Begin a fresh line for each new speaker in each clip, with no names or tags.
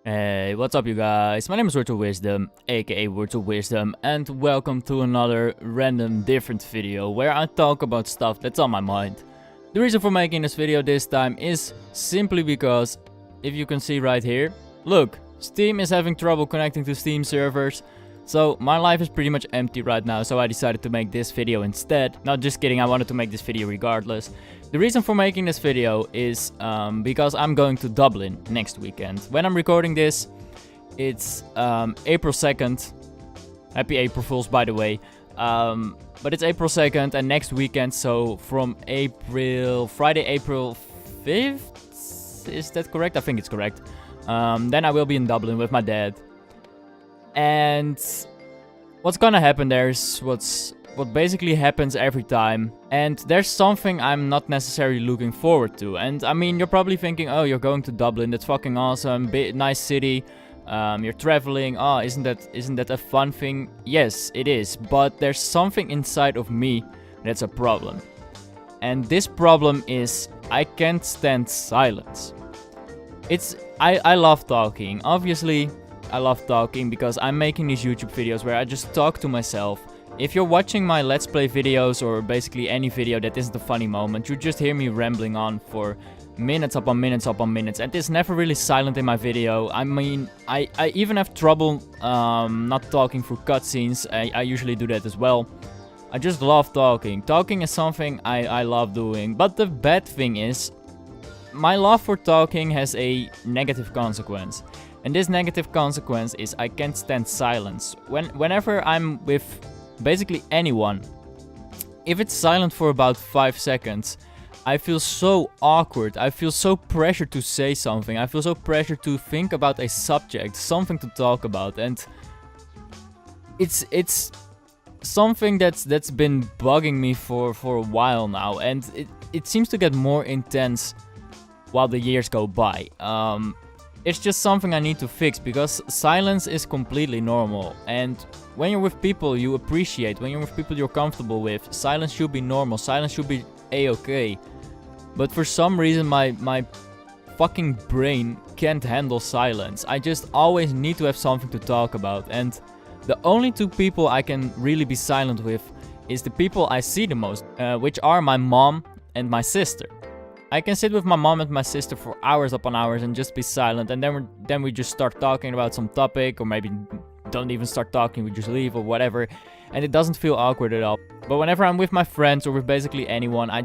Hey, what's up you guys? My name is Word of Wisdom, aka Word of Wisdom, and welcome to another random different video where I talk about stuff that's on my mind. The reason for making this video this time is simply because, if you can see right here, look, Steam is having trouble connecting to Steam servers. So my life is pretty much empty right now, so I decided to make this video instead. Not just kidding, I wanted to make this video regardless. The reason for making this video is because I'm going to Dublin next weekend. When I'm recording this, it's April 2nd. Happy April Fools, by the way. But it's April 2nd and next weekend, so from Friday, April 5th? Is that correct? I think it's correct. Then I will be in Dublin with my dad. And what's gonna happen there is what basically happens every time. And there's something I'm not necessarily looking forward to. And I mean, you're probably thinking, oh, you're going to Dublin, that's fucking awesome, nice city. You're traveling, oh, isn't that a fun thing? Yes, it is. But there's something inside of me that's a problem. And this problem is I can't stand silence. I love talking. Obviously, I love talking because I'm making these YouTube videos where I just talk to myself. If you're watching my Let's Play videos or basically any video that isn't a funny moment, you just hear me rambling on for minutes upon minutes upon minutes, and it's never really silent in my video. I mean, I even have trouble not talking through cutscenes. I usually do that as well. I just love talking. Talking is something I love doing, but the bad thing is, my love for talking has a negative consequence. And this negative consequence is I can't stand silence. Whenever I'm with basically anyone, if it's silent for about 5 seconds, I feel so awkward. I feel so pressured to say something. I feel so pressured to think about a subject, something to talk about. And it's something that's been bugging me for a while now. And it seems to get more intense while the years go by. It's just something I need to fix, because silence is completely normal. And when you're with people you appreciate, when you're with people you're comfortable with, silence should be normal, silence should be a-okay. But for some reason my fucking brain can't handle silence. I just always need to have something to talk about. And the only two people I can really be silent with is the people I see the most, which are my mom and my sister. I can sit with my mom and my sister for hours upon hours and just be silent, and then we just start talking about some topic, or maybe don't even start talking, we just leave or whatever, and it doesn't feel awkward at all. But whenever I'm with my friends or with basically anyone, I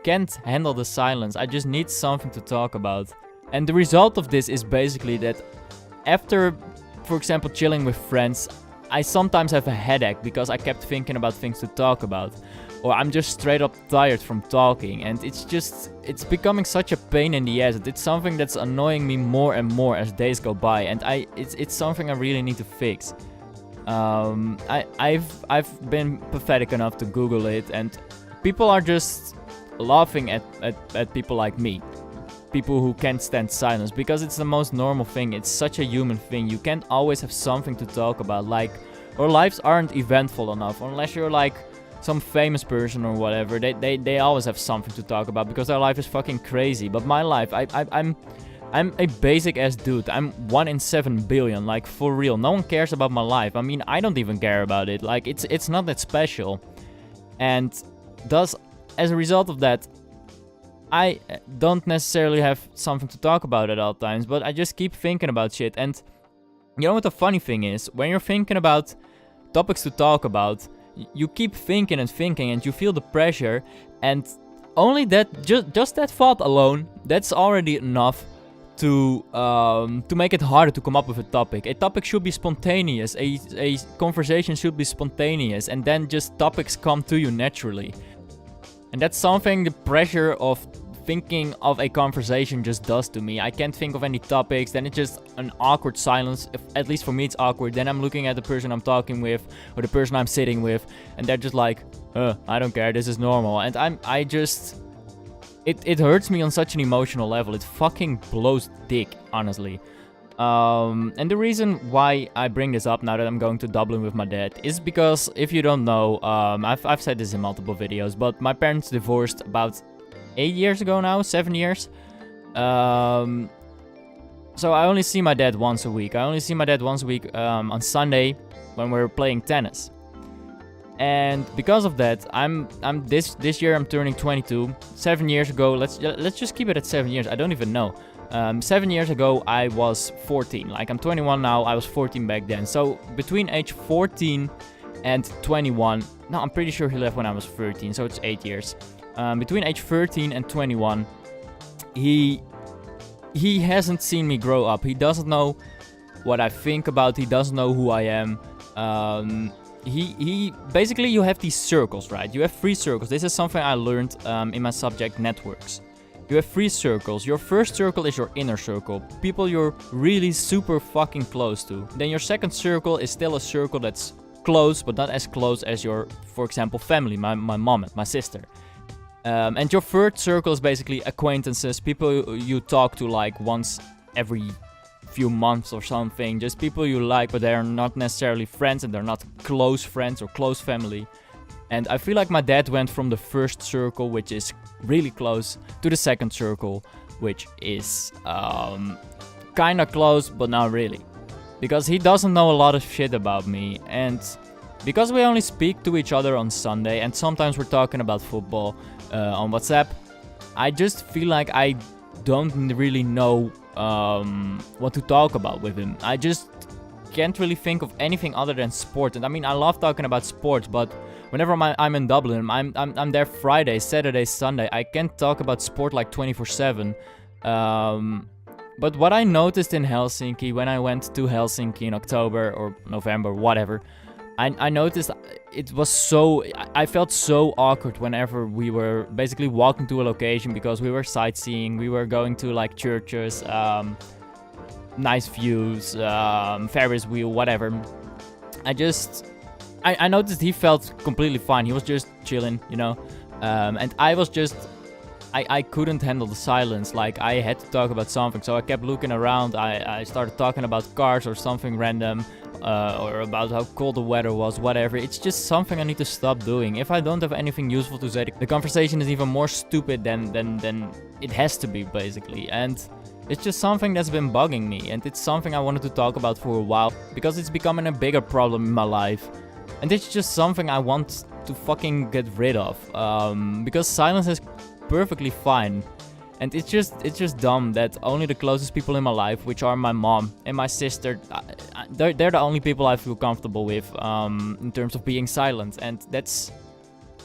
can't handle the silence. I just need something to talk about. And the result of this is basically that after, for example, chilling with friends, I sometimes have a headache because I kept thinking about things to talk about. Or I'm just straight up tired from talking, and it's becoming such a pain in the ass. It's something that's annoying me more and more as days go by, and it's something I really need to fix. I've been pathetic enough to Google it, and people are just laughing at people like me. People who can't stand silence, because it's the most normal thing. It's such a human thing. You can't always have something to talk about. Like, our lives aren't eventful enough, unless you're like some famous person or whatever. They always have something to talk about because their life is fucking crazy. But my life, I'm a basic ass dude. I'm 1 in 7 billion, like, for real. No one cares about my life. I mean, I don't even care about it. Like, it's not that special. And thus, as a result of that, I don't necessarily have something to talk about at all times, but I just keep thinking about shit. And you know what the funny thing is? When you're thinking about topics to talk about, you keep thinking and thinking, and you feel the pressure, and only that, just that thought alone, that's already enough to make it harder to come up with a topic. A topic should be spontaneous, a conversation should be spontaneous, and then just topics come to you naturally. And that's something the pressure of thinking of a conversation just does to me. I can't think of any topics, then it's just an awkward silence. At least for me it's awkward. Then I'm looking at the person I'm talking with, or the person I'm sitting with, and they're just like, I don't care, this is normal. And it hurts me on such an emotional level. It fucking blows dick, honestly. And the reason why I bring this up now that I'm going to Dublin with my dad is because, if you don't know, I've said this in multiple videos, but my parents divorced about 8 years ago now, 7 years. So I only see my dad once a week. I only see my dad once a week on Sunday when we're playing tennis. And because of that, this year I'm turning 22. 7 years ago, let's just keep it at 7 years. I don't even know. 7 years ago I was 14. Like, I'm 21 now. I was 14 back then. So between age 14 and 21, no, I'm pretty sure he left when I was 13. So it's 8 years. Between age 13 and 21, he hasn't seen me grow up. He doesn't know what I think about. He doesn't know who I am. He basically, you have these circles, right? You have 3 circles. This is something I learned in my subject networks. You have 3 circles. Your first circle is your inner circle, people you're really super fucking close to. Then your second circle is still a circle that's close, but not as close as your, for example, family, my mom and my sister. And your third circle is basically acquaintances, people you talk to like once every few months or something, just people you like, but they're not necessarily friends and they're not close friends or close family. And I feel like my dad went from the first circle, which is really close, to the second circle, which is kinda close, but not really. Because he doesn't know a lot of shit about me, and because we only speak to each other on Sunday, and sometimes we're talking about football on WhatsApp, I just feel like I don't really know what to talk about with him. I just can't really think of anything other than sport. And I mean, I love talking about sports, but whenever I'm in Dublin, I'm there Friday, Saturday, Sunday. I can't talk about sport like 24/7. But what I noticed in Helsinki, when I went to Helsinki in October or November, whatever, I noticed it was so... I felt so awkward whenever we were basically walking to a location, because we were sightseeing, we were going to like churches, nice views, Ferris wheel, whatever. I noticed he felt completely fine. He was just chilling, you know. And I was just... I couldn't handle the silence. Like, I had to talk about something, so I kept looking around. I started talking about cars or something random, or about how cold the weather was, whatever. It's just something I need to stop doing. If I don't have anything useful to say, the conversation is even more stupid than it has to be, basically. And it's just something that's been bugging me, and it's something I wanted to talk about for a while, because it's becoming a bigger problem in my life. And it's just something I want to fucking get rid of, because silence is perfectly fine. And it's just dumb that only the closest people in my life, which are my mom and my sister, they're the only people I feel comfortable with in terms of being silent. And it's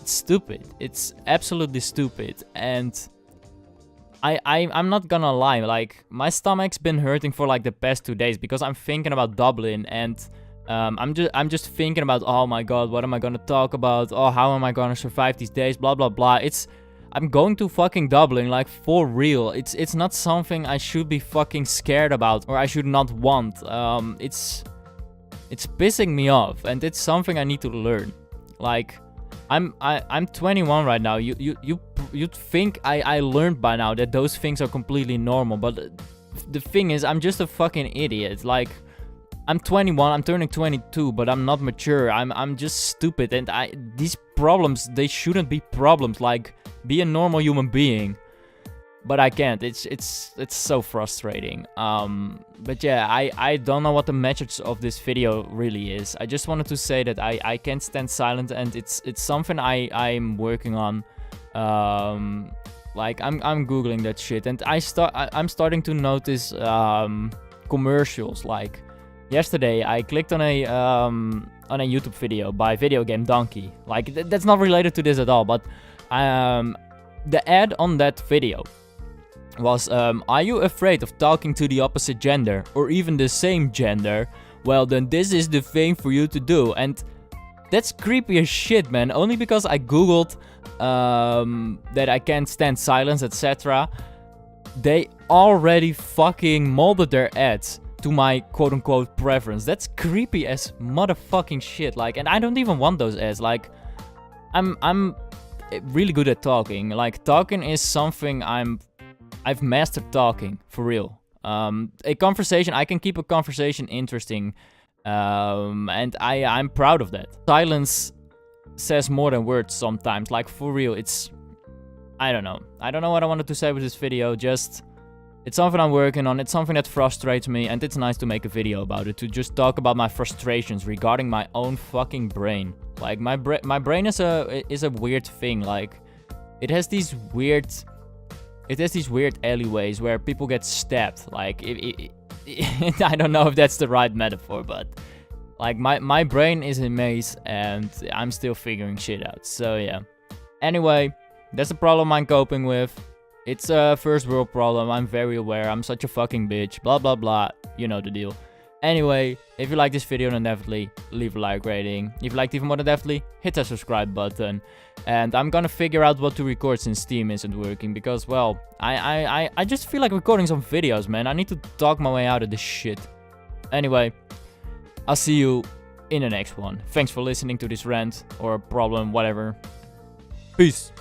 stupid. It's absolutely stupid. And I'm not gonna lie, like, my stomach's been hurting for like the past 2 days, because I'm thinking about Dublin, and I'm just thinking about, oh my god, what am I gonna talk about? Oh, how am I gonna survive these days? Blah blah blah. I'm going to fucking Dublin, like, for real. It's not something I should be fucking scared about, or I should not want. It's pissing me off, and it's something I need to learn. Like, I'm 21 right now. You'd think I learned by now that those things are completely normal, but the thing is, I'm just a fucking idiot. Like, I'm 21, I'm turning 22, but I'm not mature. I'm just stupid, and these problems, they shouldn't be problems. Like, be a normal human being. But I can't. It's so frustrating. But yeah, I don't know what the message of this video really is. I just wanted to say that I can't stand silent, and it's something I'm working on. Like, I'm googling that shit, and I'm starting to notice commercials. Like, yesterday I clicked on a YouTube video by Video Game Donkey. Like, that's not related to this at all, but the ad on that video was, are you afraid of talking to the opposite gender, or even the same gender? Well, then this is the thing for you to do. And that's creepy as shit, man. Only because I googled that I can't stand silence, etc. They already fucking molded their ads to my quote-unquote preference. That's creepy as motherfucking shit. Like, and I don't even want those ads. Like, I'm really good at talking. Like, talking is something I've mastered talking, for real. A conversation, I can keep a conversation interesting, and I'm proud of that. Silence says more than words sometimes, like, for real. I don't know what I wanted to say with this video. Just It's something I'm working on, it's something that frustrates me, and it's nice to make a video about it, to just talk about my frustrations regarding my own fucking brain. Like, my brain is a weird thing. Like, it has these weird alleyways where people get stabbed. Like, I don't know if that's the right metaphor, but like, my brain is a maze, and I'm still figuring shit out. So yeah. Anyway, that's a problem I'm coping with. It's a first world problem, I'm very aware, I'm such a fucking bitch, blah blah blah, you know the deal. Anyway, if you like this video, then definitely leave a like rating. If you liked even more, than definitely hit that subscribe button. And I'm gonna figure out what to record since Steam isn't working, because, well, I just feel like recording some videos, man. I need to talk my way out of this shit. Anyway, I'll see you in the next one. Thanks for listening to this rant, or problem, whatever. Peace.